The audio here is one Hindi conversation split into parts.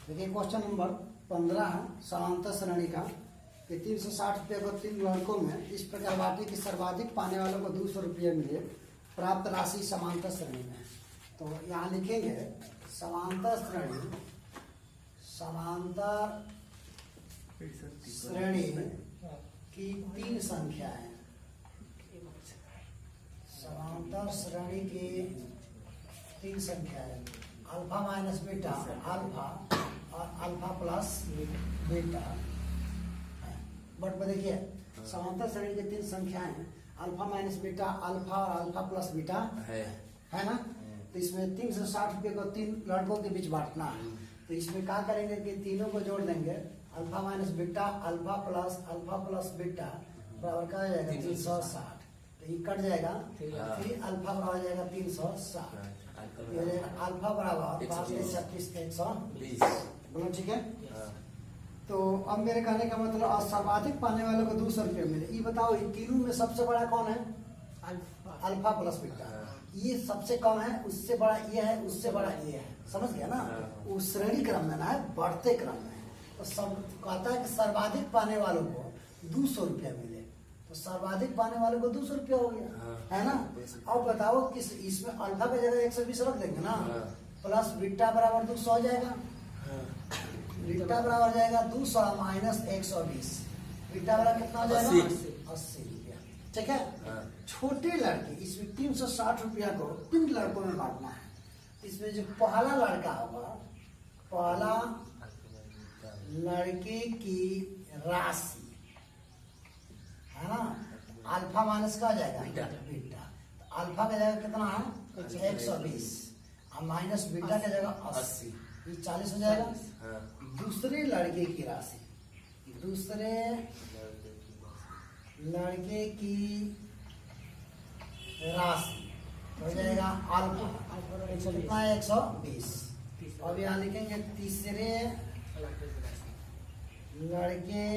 देखिए क्वेश्चन नंबर 15 है समांतर श्रेणी का कि 360 रुपये को 3 लड़कों में इस प्रकार बांटी कि सर्वाधिक पाने वालों को 200 रुपये मिले, प्राप्त राशि समांतर श्रेणी में। तो यहाँ लिखेंगे समांतर श्रेणी की 3 संख्या है। समांतर श्रेणी की 3 संख्या है, अल्फा माइनस बीटा, अल्फा और अल्फा प्लस बीटा। बट देखिए समांतर श्रेणी की 3 संख्याएं हैं, अल्फा माइनस बीटा, अल्फा और अल्फा प्लस बीटा है ना। तो इसमें 360 रुपये को 3 लड़कों के बीच बांटना है। तो इसमें क्या करेंगे कि तीनों को जोड़ देंगे, alpha minus beta, alpha plus beta बराबर क्या हो जाएगा 360। तो ये कट जाएगा, फिर अल्फा बराबर हो जाएगा 360, अल्फा बराबर 5×36 120। बोलो ठीक है। तो अब मेरे कहने का मतलब सर्वाधिक पाने वालों को 200 रुपये मिले। ये बताओ ये तीनों में सबसे बड़ा कौन है? Alpha plus beta. ये सबसे कम है, उससे बड़ा ये है, उससे बड़ा ये है। समझ गया ना। वो श्रेणी क्रम में ना है, बढ़ते क्रम में। तो सब कहता है कि सर्वाधिक पाने वालों को 200 रुपया मिले। तो सर्वाधिक पाने वालों को 200 रुपया हो गया, है ना। अब बताओ किस इसमें अल्फा की जगह 120 रख देंगे ना, प्लस बीटा बराबर 200 हो जाएगा। बीटा बराबर हो जाएगा 200 माइनस 120। बीटा बराबर कितना हो जाएगा 80 रुपया। ठीक है। छोटे लड़के इसमें 360 रुपया को 3 लड़कों में बांटना है। इसमें जो पहला लड़का होगा, पहला लड़के की राशि है ना, अल्फा माइनस का हो जाएगा बीटा। तो अल्फा का जगह कितना है 120 और माइनस बीटा का जगह 80, ये 40 हो जाएगा। दूसरे लड़के की राशि, दूसरे लड़के की राशि हो जाएगा अल्फा कितना है 120। अब यहाँ लिखेंगे तीसरे लड़के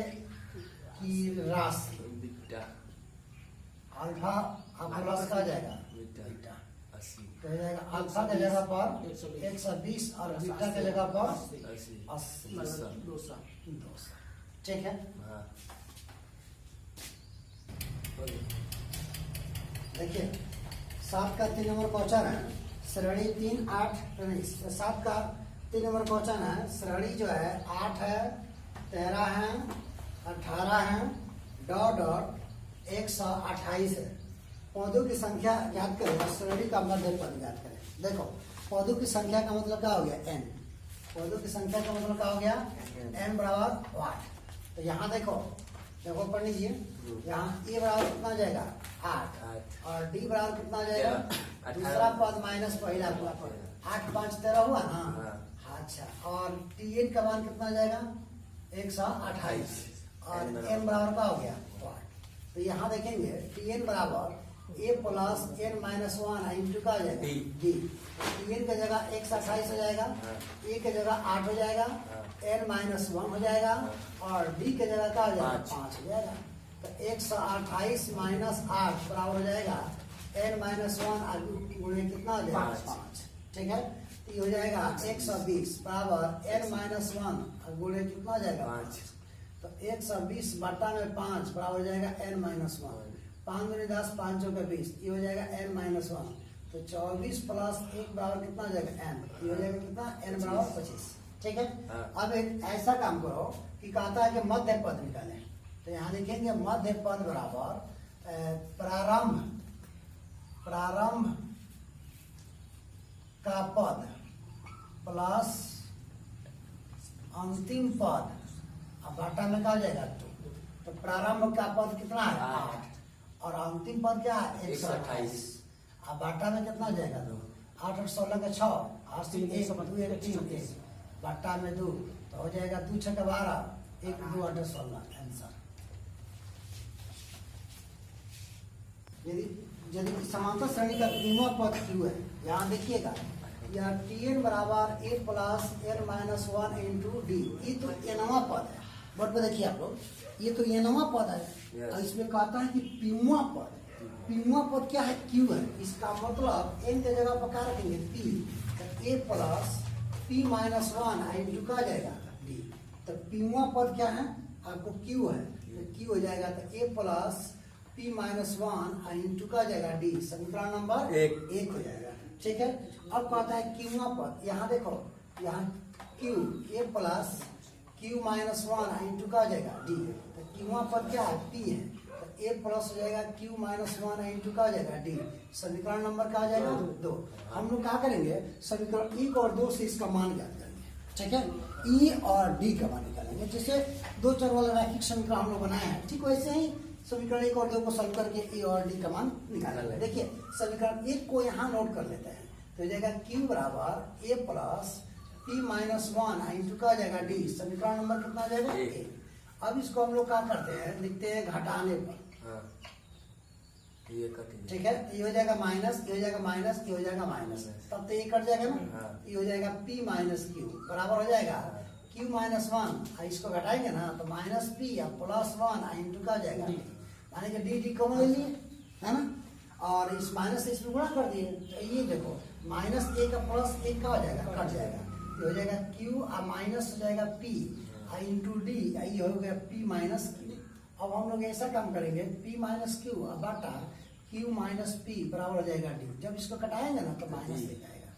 की राशि अल्फा प्लस का जाएगा बीटा, तो हो जाएगा अल्फा के जगह पर 120 और बीटा के जगह पर 80। ठीक है। देखिए 7 का 3 नंबर क्वेश्चन है, श्रेणी 3 8 19। 7 का 3 नंबर क्वेश्चन है, श्रेणी जो है 8 है, 13 है, 18 है, डॉट 128 है। पौधों की संख्या ज्ञात करें, श्रेणी का मध्य पद ज्ञात करें। देखो पौधों की संख्या का मतलब क्या हो गया n। पौधों की संख्या का मतलब क्या हो गया n बराबर 8। तो यहाँ देखो पढ़ लीजिए, यहाँ a बराबर कितना हो जाएगा 8 और d बराबर कितना हो जाएगा, दूसरा पद माइनस पहला पद, 8 5 13 हुआ ना। अच्छा, और tn का मान कितना हो जाएगा 128 और n बराबर का हो गया 8। तो यहाँ देखेंगे tn बराबर a plus n minus 1 into का हो जाएगा d। tn की जगह 128 हो जाएगा, a की जगह 8 हो जाएगा, n माइनस 1 हो जाएगा और d की जगह क्या हो जाएगा 5 हो जाएगा। तो 128 माइनस 8 बराबर हो जाएगा n माइनस 1 गुणे कितना हो जाएगा 5। ठीक है। तो ये हो जाएगा 120 बराबर n माइनस 1 गुणे कितना हो जाएगा 5। तो 120 बटा में 5 बराबर हो जाएगा n माइनस 1। 5 गुणे 10 5 चौके 20, ये हो जाएगा n माइनस 1। तो 24 प्लस 1 बराबर कितना हो जाएगा n, ये हो जाएगा कितना n बराबर 25। ठीक है। अब एक ऐसा काम करो कि कहता है कि मध्य पद निकालें। तो यहाँ लिखेंगे मध्य पद बराबर प्रारंभ का पद प्लस अंतिम पद, अब बटा में क्या हो जाएगा 2। तो प्रारंभ का पद कितना है 8 और अंतिम पद क्या है 128। अब बाटा में कितना हो जाएगा 2, 8 और 16 का 6, 8 से 1 2 1 3 बाटा में 2, तो हो जाएगा 2 6 12, 1 2 8 16 आंसर। यदि समांतर श्रेणी का तीनों पद क्यू है, यहाँ देखिएगा यह tn बराबर a plus n minus 1 into D. ये तो nवां पद है। बट देखिए आप लोग, ये तो nवां पद है और इसमें कहता है कि pवां पद, pवां पद क्या है q है। इसका मतलब n के जगह पर क्या रखेंगे p। तो a plus P minus one into का जाएगा D। तो Pवा पद क्या है आपको Q है, तो Q हो जाएगा तो A plus P minus one into का जाएगा D, समीकरण नंबर एक हो जाएगा। ठीक है, अब कहता है Qवा पद, यहाँ देखो यहाँ Q A plus Q minus one into का जाएगा D। तो Qवा पद क्या है P है, A प्लस हो जाएगा Q माइनस वन इंटू का हो जाएगा D, समीकरण नंबर क्या आ जाएगा 2। हम लोग क्या करेंगे समीकरण 1 और 2 से इसका मान ज्ञात करेंगे। ठीक है, E और D का मान निकालेंगे, जैसे दो चर वाला रैखिक समीकरण हम लोग बनाए हैं, ठीक वैसे ही समीकरण 1 और 2 को सॉल्व करके E और D का मान निकालेंगे। देखिए समीकरण 1 को यहाँ नोट कर लेते हैं, तो हो जाएगा Q बराबर A plus P minus one into का हो जाएगा D, समीकरण नंबर कितना आ जाएगा 1। अब इसको हम लोग क्या करते हैं, लिखते हैं घटाने पर। ठीक है, ये हो जाएगा माइनस, ये हो जाएगा माइनस, ये हो जाएगा माइनस, तब तो ये कट जाएगा ना, ये हो जाएगा P माइनस Q बराबर हो जाएगा Q माइनस वन, इसको घटाएंगे ना तो माइनस P या प्लस वन इंटू का हो जाएगा यानी कि D कॉमन ले लिए है ना, और इस माइनस से इसमें गुणा कर दिए, तो ये देखो माइनस A का प्लस 1 का हो जाएगा, कट जाएगा, ये हो जाएगा Q और माइनस हो जाएगा P इंटू D, ये हो गया P माइनस Q। अब हम लोग ऐसा काम करेंगे P माइनस Q बटा Q माइनस P बराबर हो जाएगा D। जब इसको कटाएंगे ना तो माइनस 1 आएगा।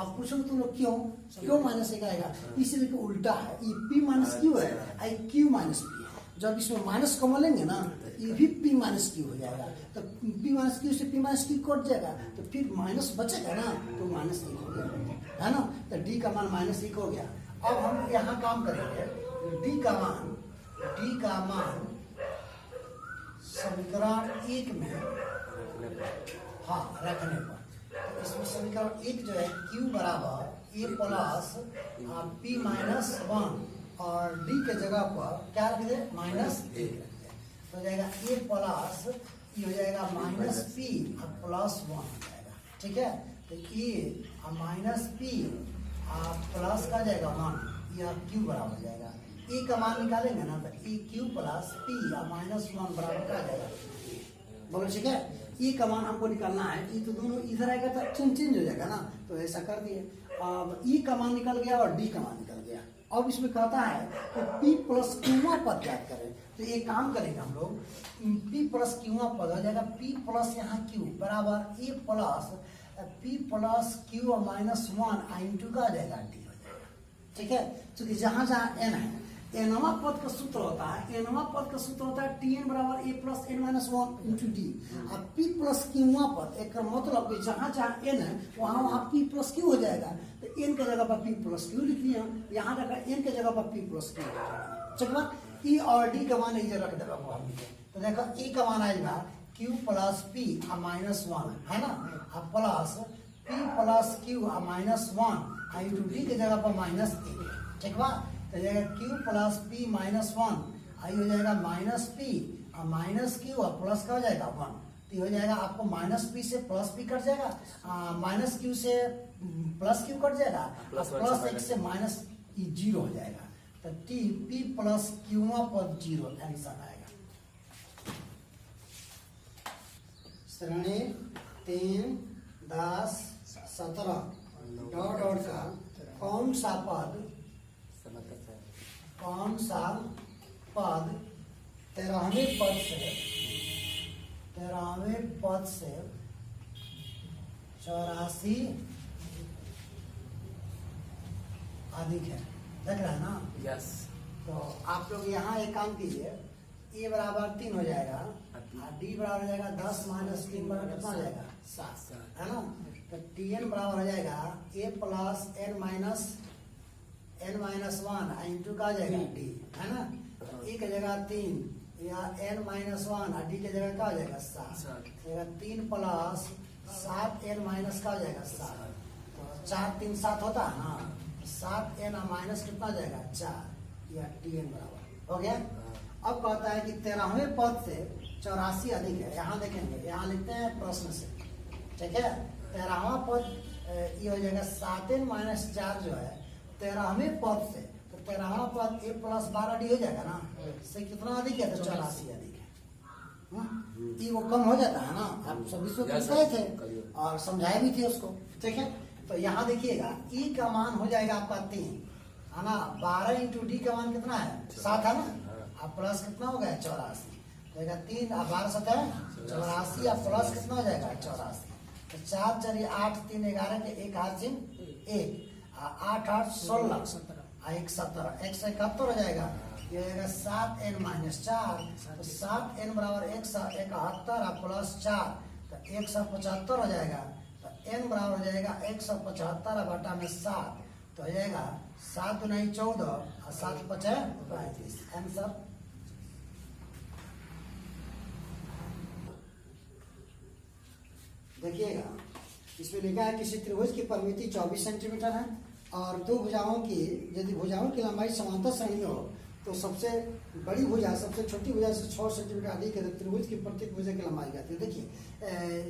अब पूछोगे तुम लोग क्यों माइनस 1 आएगा, इसीलिए कि उल्टा है, ये P माइनस Q है, आई Q माइनस P है। जब इसमें माइनस कॉमन लेंगे ना तो ये भी P माइनस Q हो जाएगा, तो P माइनस Q से P माइनस Q कट जाएगा, तो फिर माइनस बचेगा ना तो माइनस 1 हो गया है ना, तो D का मान माइनस 1 हो गया। अब हम यहाँ काम करेंगे D का मान समीकरण 1 में रखने पर, तो इसमें समीकरण 1 जो है Q बराबर A plus P minus one और D के जगह पर क्या रख दे माइनस 1 रख दे, तो हो जाएगा A प्लस ये हो जाएगा माइनस P और प्लस 1 हो जाएगा। ठीक है, तो A माइनस P प्लस का जाएगा 1, यह Q बराबर हो जाएगा। E का मान निकालेंगे ना तो E Q plus P minus 1 बराबर का आ जाएगा, बोलो ठीक है। E का मान हमको निकालना है, E तो दोनों इधर आएगा तो चेंज हो जाएगा ना, तो ऐसा कर दिए। अब E का मान निकल गया और D का मान निकल गया। अब इसमें कहता है कि P प्लस Qवा पद ज्ञात करें, तो एक काम करेंगे हम लोग, P प्लस Qवा पद हो जाएगा P प्लस यहाँ Q बराबर A plus P plus Q minus 1 into का आ जाएगा D हो जाएगा। ठीक है, क्योंकि जहाँ जहाँ n है, एनवा पद का सूत्र होता है, एनवा पद का सूत्र होता है Tn बराबर A plus n minus 1 into D। अब P प्लस Qवा पद एक मतलब कि जहाँ जहाँ n है वहाँ P प्लस Q हो जाएगा, तो n के जगह पर P प्लस Q लिख लिया, यहाँ रखा n के जगह पर P प्लस Q। चलो E और D का मान इधर रख देगा हम, तो देखो E का मान आएगा Q प्लस P माइनस 1 है ना, अब plus P plus Q minus 1 into D के जगह पर माइनस 1। ठीक बा, तो जाएगा Q प्लस P माइनस 1 आई हो जाएगा माइनस P और माइनस Q और प्लस का हो जाएगा 1, तो हो जाएगा आपको माइनस P से प्लस P कट जाएगा, माइनस Q से प्लस Q कट जाएगा, प्लस 1 से माइनस 0 हो जाएगा, तो P प्लस Qवा पद 0 आंसर आएगा। श्रेणी 3, 10, 17 डॉट डॉट का कौन सा पद 13वें पद से 84 अधिक है, देख रहे हैं ना। यस, तो आप लोग यहाँ एक काम कीजिए, A बराबर 3 हो जाएगा और D बराबर हो जाएगा 10 माइनस 3 बराबर कितना हो जाएगा 7 है ना, तो Tn बराबर हो जाएगा A plus n minus 1 into का जाएगा D है ना, E की जगह 3 या n माइनस 1 और D की जगह क्या हो जाएगा 7, 3 प्लस 7n माइनस का हो जाएगा 7, तो 4 3 7 होता है ना, 7n माइनस कितना हो जाएगा 4 या Tn बराबर हो गया। अब कहता है कि 13वें पद से 84 अधिक है, यहाँ देखेंगे, यहाँ लिखते हैं प्रश्न से। ठीक है, 13वां पद ये हो जाएगा 7n माइनस 4 जो है 13वें पद से, तो 13वां पद A प्लस 12D हो जाएगा ना, से कितना अधिक है तो 84 अधिक है। ये वो कम हो जाता है ना, आप सभी से पूछ रहे थे और समझाए भी थे उसको। ठीक है, तो यहाँ देखिएगा ई का मान हो जाएगा आपका 3 है ना। 12 इंटू डी का मान कितना है 7 है ना। अब प्लस कितना हो गया 84 जाएगा 3 और 12 7 84 और प्लस कितना हो जाएगा 84। तो 4 4 8 3 11 के एक हाथ से 1 8 8 16 1 17 171 हो जाएगा। ये हो जाएगा 7n माइनस 4 तो 7n बराबर 171 और प्लस 4 तो 175 हो जाएगा। तो n बराबर हो जाएगा 175 बटा में 7 तो हो जाएगा 7 दूनी 14 और 7 5 35 आंसर। देखिएगा इसमें लिखा है किसी त्रिभुज की परिमिति 24 सेंटीमीटर है और दो भुजाओं की यदि भुजाओं की लंबाई समांतर श्रेणी में हो तो सबसे बड़ी भुजा सबसे छोटी भुजा से 6 सेंटीमीटर अधिक है। तो त्रिभुज की प्रत्येक भुजा की लंबाई कहती है। देखिए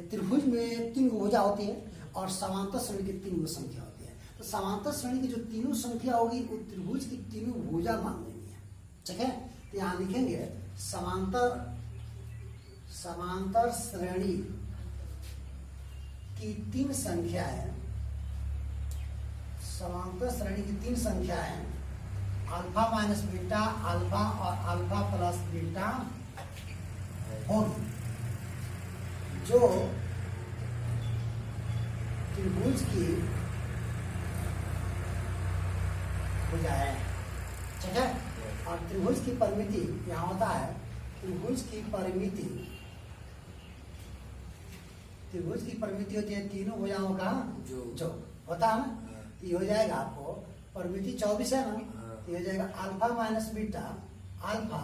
त्रिभुज में 3 भुजा होती है और समांतर श्रेणी की 3 संख्या होती है। तो समांतर श्रेणी की जो तीनों संख्या होगी वो त्रिभुज की तीनों भुजा मान लेंगे। ठीक है, तो यहाँ लिखेंगे समांतर श्रेणी की 3 संख्या है। समांतर श्रेणी की 3 संख्या है अल्फा माइनस बीटा अल्फा और अल्फा प्लस बीटा होगी जो त्रिभुज की भुजा है। ठीक है, और त्रिभुज की परिमिति यहाँ होता है त्रिभुज की परिमिति होती है तीनों भुजाओं का जो होता है ना। ये हो जाएगा आपको परिमिति 24 है ना। ये हो जाएगा अल्फा माइनस बीटा अल्फा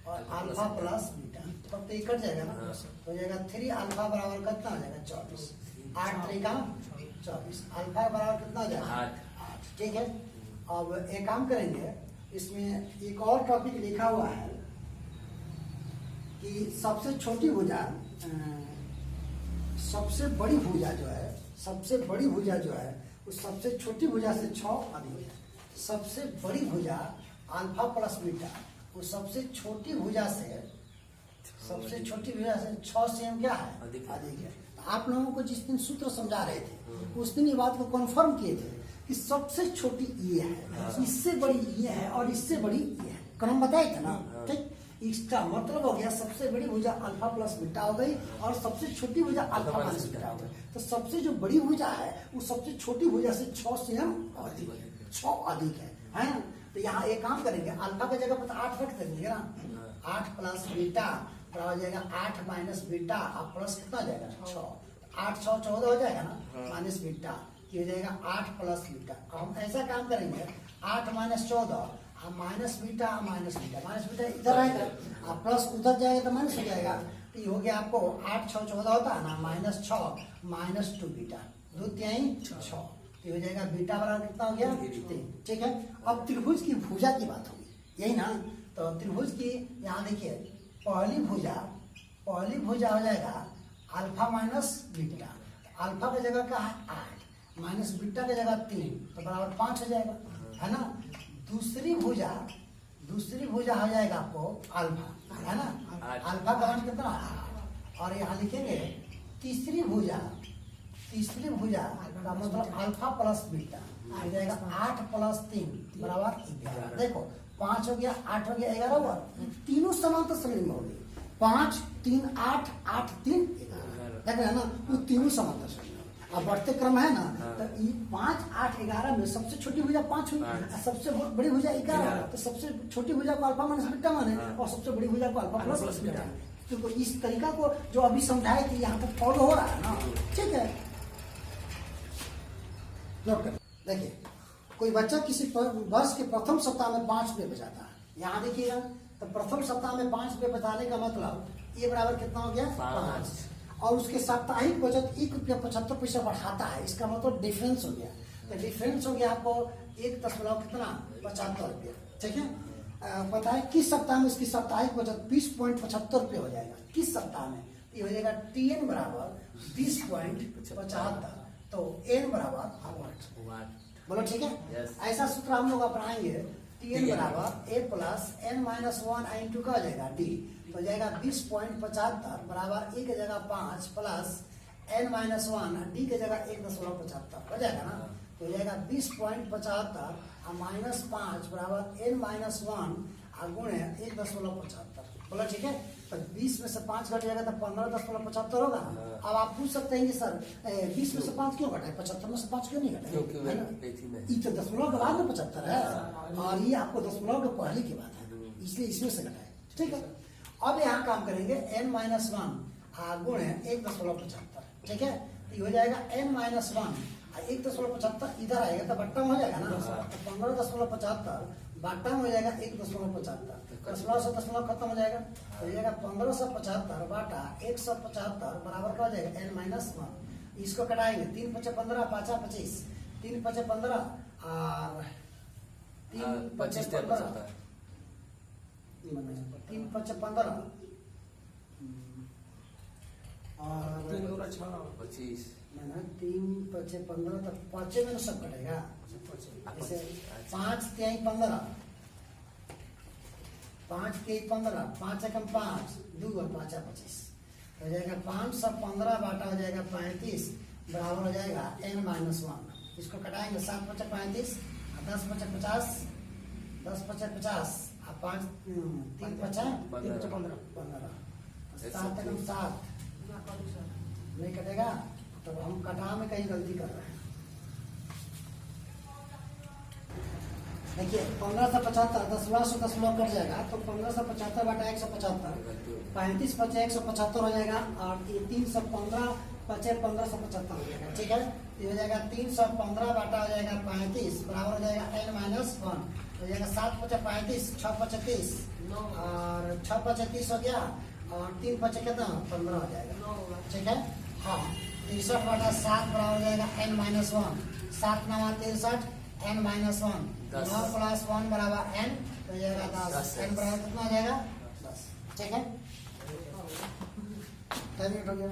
और अल्फा प्लस बीटा तब तो ये कट जाएगा ना। तो हो जाएगा 3 अल्फा बराबर कितना हो जाएगा 24 8 3 का 24 अल्फा बराबर कितना हो जाएगा 8। ठीक है, अब एक काम करेंगे इसमें एक और टॉपिक लिखा हुआ है कि सबसे छोटी भुजा सबसे बड़ी भुजा जो है उस सबसे छोटी भुजा से 6 अधिक है। सबसे बड़ी भुजा अल्फा प्लस बीटा वो सबसे छोटी भुजा से 6 से क्या है अधिक है। तो आप लोगों को जिस दिन सूत्र समझा रहे थे उस दिन ये बात को कन्फर्म किए थे कि सबसे छोटी ये है, इससे बड़ी ये है और इससे बड़ी ये है। क्रम बताए थे ना। ठीक, इसका मतलब हो गया सबसे बड़ी भुजा अल्फा प्लस बीटा हो गई और सबसे छोटी भुजा अल्फा माइनस बीटा हो गई। तो सबसे जो बड़ी भुजा है वो सबसे छोटी भुजा से 6 से अधिक है, 6 अधिक है ना। तो यहाँ एक काम करेंगे अल्फा की जगह पर 8 रख देंगे ना। 8 प्लस बीटा बराबर हो जाएगा 8 माइनस बीटा और प्लस कितना हो जाएगा 6 8 6 14 हो जाएगा ना माइनस बीटा ये हो जाएगा 8 प्लस बीटा। हम ऐसा काम करेंगे 8 माइनस 14 माइनस बीटा इधर आएगा और प्लस उधर जाएगा तो माइनस हो जाएगा। तो ये हो गया आपको 8 6 14 होता है ना माइनस 6 माइनस 2 बीटा 2 3 6 ये हो जाएगा बीटा बराबर कितना हो गया 3। ठीक है, अब त्रिभुज की भुजा की बात होगी यही ना। तो त्रिभुज की यहाँ देखिए पहली भुजा हो जाएगा अल्फा माइनस बीटा। अल्फा की जगह क्या है 8 माइनस बीटा की जगह 3 तो बराबर 5 हो जाएगा है ना। दूसरी भुजा हो जाएगा आपको अल्फा है ना। अल्फा का मान कितना 8 और यहाँ लिखेंगे तीसरी भुजा का मतलब अल्फा प्लस बीटा हो जाएगा 8 प्लस 3 बराबर 11। देखो 5 हो गया 8 हो गया 11 हुआ। तीनों समांतर श्रेणी में हो गई 5 3 8 8 3 11 देख रहे हैं ना। वो तीनों समांतर श्रेणी अब बढ़ते क्रम है ना। तो 5 8 11 में सबसे छोटी भुजा 5 हुई सबसे बड़ी भुजा 11। तो सबसे छोटी भुजा को अल्फा माइनस बीटा माने और सबसे बड़ी भुजा को अल्फा प्लस बीटा। तो इस तरीका को जो अभी समझाए थे यहाँ तक फॉलो हो रहा है ना। ठीक है, देखिए कोई बच्चा किसी वर्ष के प्रथम सप्ताह में 5 रुपये बचाता है। यहाँ देखिएगा तो प्रथम सप्ताह में 5 रुपये बचाने का मतलब ये बराबर कितना हो गया 5 और उसके साप्ताहिक बचत 1 रुपया 75 पैसा बढ़ाता है। इसका मतलब डिफरेंस हो गया। तो डिफरेंस हो गया आपको 1.75 रुपया। ठीक है, पता है किस सप्ताह में इसकी साप्ताहिक बचत 20.75 रुपये हो जाएगा। किस सप्ताह में ये हो जाएगा TN बराबर 20.75 तो n बराबर 8 बोलो। ठीक है, ऐसा सूत्र हम लोग अपनाएंगे TN बराबर a plus n minus 1 into का हो जाएगा d तो हो जाएगा 20.75 बराबर 1 की जगह 5 plus n minus one D के जगह 1.75 हो जाएगा ना, तो हो जाएगा 20.75 और माइनस 5 बराबर n माइनस वन गुणे 1.75। बोला ठीक है, तो 20 में से 5 घट जाएगा तो 15.75 होगा। अब आप पूछ सकते हैं कि सर 20 में से 5 क्यों घटा है, 75 में से 5 क्यों नहीं घटा है? ये तो दशमलव के बाद में 75 है और ये आपको दशमलव के पहले की बात है, इसलिए इसमें से घटा है। ठीक है, अब यहाँ काम करेंगे n माइनस वन गुणे 1.75। ठीक है, तो ये हो जाएगा n माइनस वन 1.75 इधर आएगा तो बट्टा हो जाएगा ना, तो 15.75 बाटा हो जाएगा 1.75, दशमलव से दशमलव खत्म हो जाएगा, तो हो जाएगा 1575 बाटा 175 बराबर क्या हो जाएगा n माइनस वन। इसको कटाएंगे 3 × 5 = 15, 5 × 25, 3 × 5 = 15 और 3 × 5 = 15, 3 × 5 = 15 और 3 × 6 = 25, 3 × 5 = 15, तो 5 में सब कटेगा। जैसे 5 × 3 = 15, 5 × 3 = 15, 5 × 5 2 और 5 × 25 हो जाएगा 515 बाटा हो जाएगा 35 बराबर हो जाएगा n माइनस वन। इसको कटाएंगे 7 × 5 = 35 और 10 × 5 = 50, 10 × 5 = 50 और 5 3 × 5 = 15, 7 × 7 नहीं कटेगा, तो हम कटा में कहीं गलती कर रहे हैं। देखिए 1575 दशमलव से दशमलव कट जाएगा, तो 1575 बाटा 175, 35 × 5 = 175 हो जाएगा और ये 315 × 5 = 1575 हो जाएगा। ठीक है, ये हो जाएगा 315 बाटा हो जाएगा 35 बराबर हो जाएगा n माइनस वन, हो जाएगा 7 × 5 = 35, 6 × 5 = 30 और 6 × 5 = 30 हो गया और 3 × 5 = कितना 15 हो जाएगा। ठीक है, हाँ 63 बाटा 7 बराबर हो जाएगा n minus one, 7 × 9 = 63, n minus one, 9 + 1 बराबर n हो जाएगा 10, n बराबर कितना हो जाएगा 10। ठीक है, 10 मिनट हो गया।